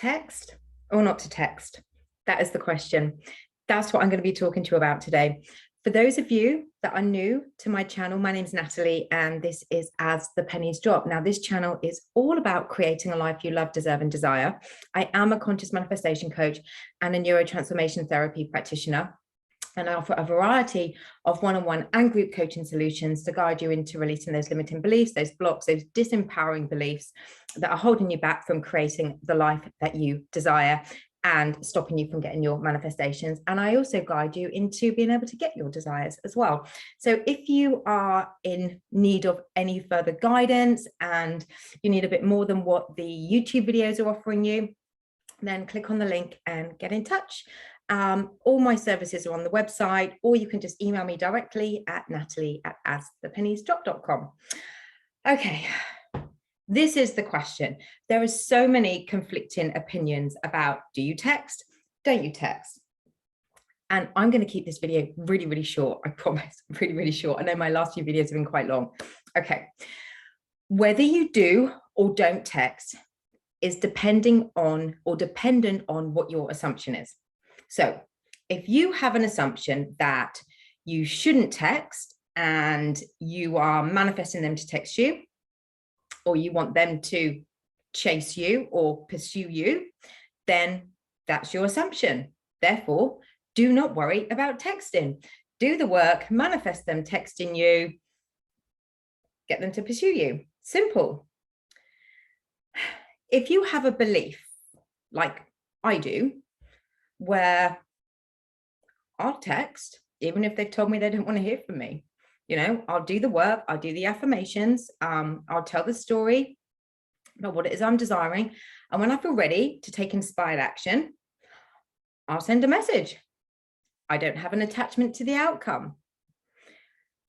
text or not to text? That is the question. That's what I'm going to be talking to you about today. For those of you that are new to my channel, my name is Natalie, and this is As the Pennies Drop. Now, this channel is all about creating a life you love, deserve, and desire. I am a conscious manifestation coach and a neurotransformation therapy practitioner, and I offer a variety of one-on-one and group coaching solutions to guide you into releasing those limiting beliefs, those blocks, those disempowering beliefs that are holding you back from creating the life that you desire and stopping you from getting your manifestations. And I also guide you into being able to get your desires as well. So if you are in need of any further guidance and you need a bit more than what the YouTube videos are offering you, then click on the link and get in touch. All my services are on the website, or you can just email me directly at natalie@asthepenniesdrop.com. Okay, this is the question. There are so many conflicting opinions about, do you text? Don't you text? And I'm going to keep this video really, really short. I promise, really, really short. I know my last few videos have been quite long. Okay, whether you do or don't text is dependent on what your assumption is. So if you have an assumption that you shouldn't text and you are manifesting them to text you, or you want them to chase you or pursue you, then that's your assumption. Therefore, do not worry about texting. Do the work, manifest them texting you, get them to pursue you. Simple. If you have a belief, like I do, where I'll text, even if they've told me they don't want to hear from me, you know, I'll do the work, I'll do the affirmations, I'll tell the story about what it is I'm desiring. And when I feel ready to take inspired action, I'll send a message. I don't have an attachment to the outcome.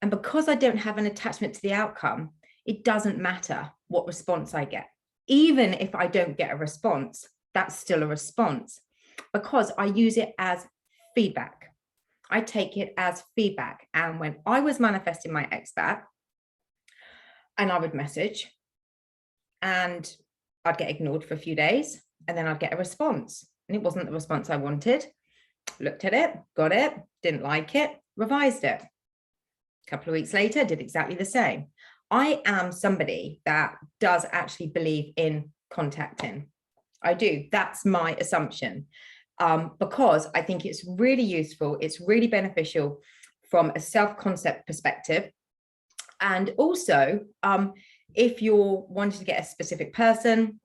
And because I don't have an attachment to the outcome, it doesn't matter what response I get. Even if I don't get a response, that's still a response, because I use it as feedback. I take it as feedback. And when I was manifesting my ex back, and I would message and I'd get ignored for a few days, and then I'd get a response. And it wasn't the response I wanted. Looked at it, got it, didn't like it, revised it. A couple of weeks later, did exactly the same. I am somebody that does actually believe in contacting. I do. That's my assumption, because I think it's really useful. It's really beneficial from a self-concept perspective. And also, if you're wanting to get a specific person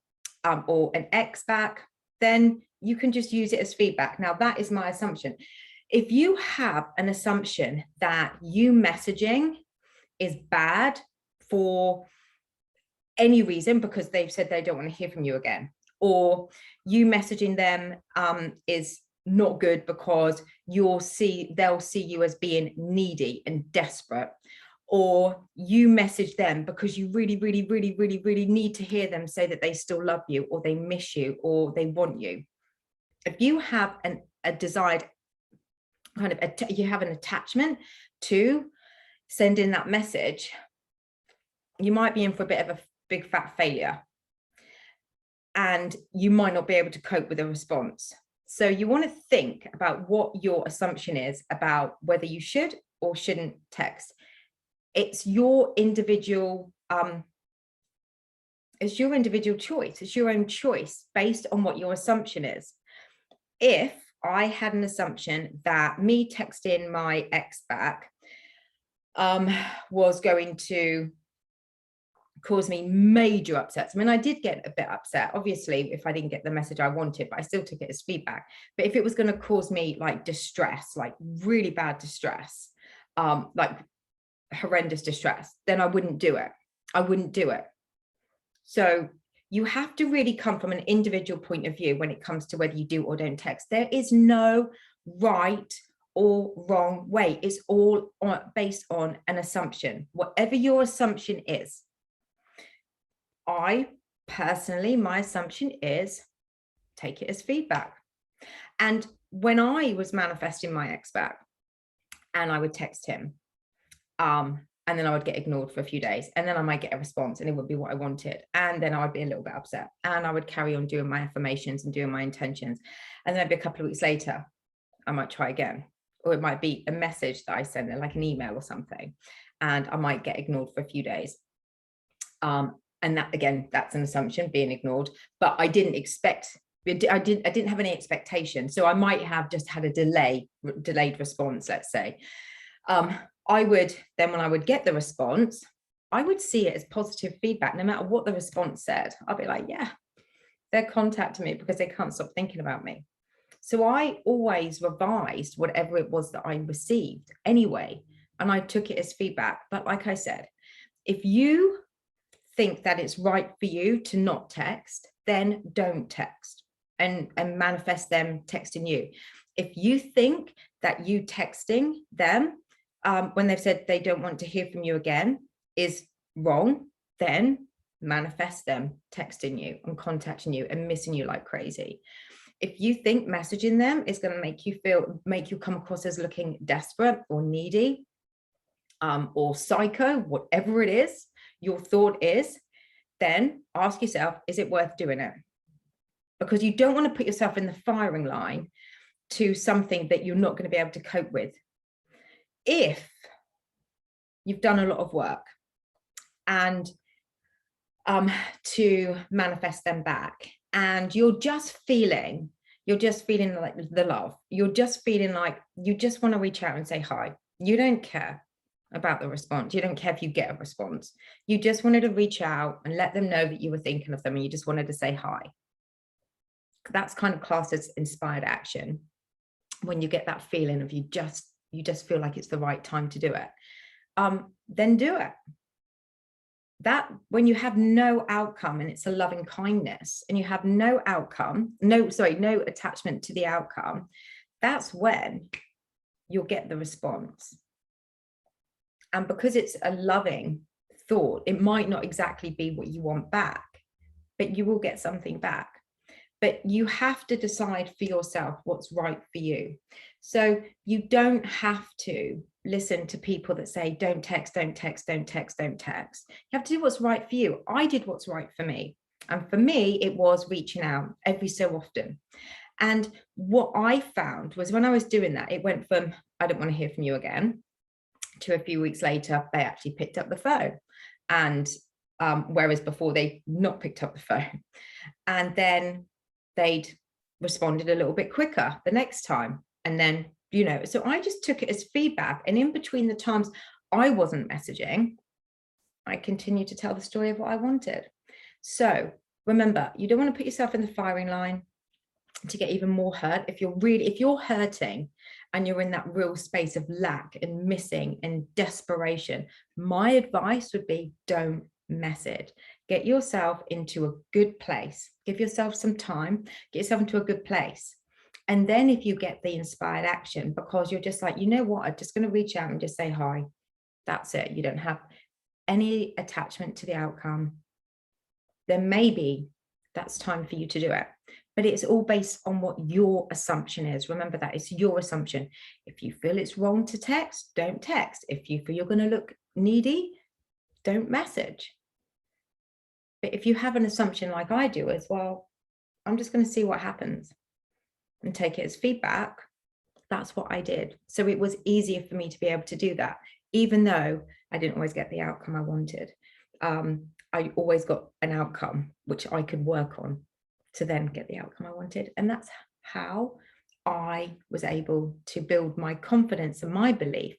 or an ex back, then you can just use it as feedback. Now, that is my assumption. If you have an assumption that you messaging is bad for any reason, because they've said they don't want to hear from you again, or you messaging them is not good because they'll see you as being needy and desperate, or you message them because you really, really, really, really, really need to hear them say that they still love you, or they miss you, or they want you. If you have a desired kind of, you have an attachment to sending that message, you might be in for a bit of a big fat failure, and you might not be able to cope with a response. So you want to think about what your assumption is about whether you should or shouldn't text. It's your individual choice. It's your own choice based on what your assumption is. If I had an assumption that me texting my ex back was going to cause me major upsets. I mean, I did get a bit upset, obviously, if I didn't get the message I wanted, but I still took it as feedback. But if it was going to cause me like distress, like really bad distress, like horrendous distress, then I wouldn't do it. I wouldn't do it. So you have to really come from an individual point of view when it comes to whether you do or don't text. There is no right or wrong way. It's all based on an assumption. Whatever your assumption is, I personally, my assumption is take it as feedback. And when I was manifesting my ex back, and I would text him, and and then I would get ignored for a few days, and then I might get a response and it would be what I wanted, and then I'd be a little bit upset, and I would carry on doing my affirmations and doing my intentions, and then maybe a couple of weeks later I might try again, or it might be a message that I send, like an email or something, and I might get ignored for a few days. And that, again, that's an assumption, being ignored, but I didn't have any expectation. So I might have just had a delayed response, let's say. I would then, when I would get the response, I would see it as positive feedback, no matter what the response said. I'll be like, yeah, they're contacting me because they can't stop thinking about me. So I always revised whatever it was that I received anyway, and I took it as feedback. But like I said, if you think that it's right for you to not text, then don't text and manifest them texting you. If you think that you texting them when they've said they don't want to hear from you again is wrong, then manifest them texting you and contacting you and missing you like crazy. If you think messaging them is going to make you come across as looking desperate or needy or psycho, whatever it is your thought is, then ask yourself, is it worth doing it? Because you don't want to put yourself in the firing line to something that you're not going to be able to cope with. If you've done a lot of work and to manifest them back, and you're just feeling like the love, you're just feeling like you just want to reach out and say hi, you don't care about the response, you don't care if you get a response, you just wanted to reach out and let them know that you were thinking of them, and you just wanted to say hi, that's kind of classed as inspired action. When you get that feeling of you just feel like it's the right time to do it, then do it. That, when you have no outcome and it's a loving kindness and you have no outcome, no attachment to the outcome, that's when you'll get the response. And because it's a loving thought, it might not exactly be what you want back, but you will get something back. But you have to decide for yourself what's right for you. So you don't have to listen to people that say, don't text, don't text, don't text, don't text. You have to do what's right for you. I did what's right for me. And for me, it was reaching out every so often. And what I found was when I was doing that, it went from, I don't want to hear from you again, to a few weeks later, they actually picked up the phone. And whereas before they not picked up the phone, and then they'd responded a little bit quicker the next time. And then, so I just took it as feedback. And in between the times I wasn't messaging, I continued to tell the story of what I wanted. So remember, you don't want to put yourself in the firing line to get even more hurt. If you're hurting and you're in that real space of lack and missing and desperation, my advice would be, don't message. Get yourself into a good place. Give yourself some time, get yourself into a good place. And then if you get the inspired action, because you're just like, you know what, I'm just going to reach out and just say hi. That's it. You don't have any attachment to the outcome. Then maybe that's time for you to do it. But it's all based on what your assumption is. Remember that it's your assumption. If you feel it's wrong to text, don't text. If you feel you're going to look needy, don't message. But if you have an assumption like I do as well, I'm just going to see what happens and take it as feedback. That's what I did. So it was easier for me to be able to do that, even though I didn't always get the outcome I wanted. I always got an outcome which I could work on to then get the outcome I wanted. And that's how I was able to build my confidence and my belief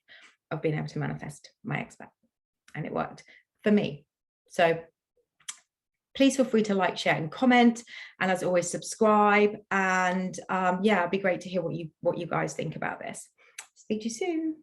of being able to manifest my expert. And it worked for me. So please feel free to like, share and comment. And as always, subscribe. And yeah, it'd be great to hear what you guys think about this. Speak to you soon.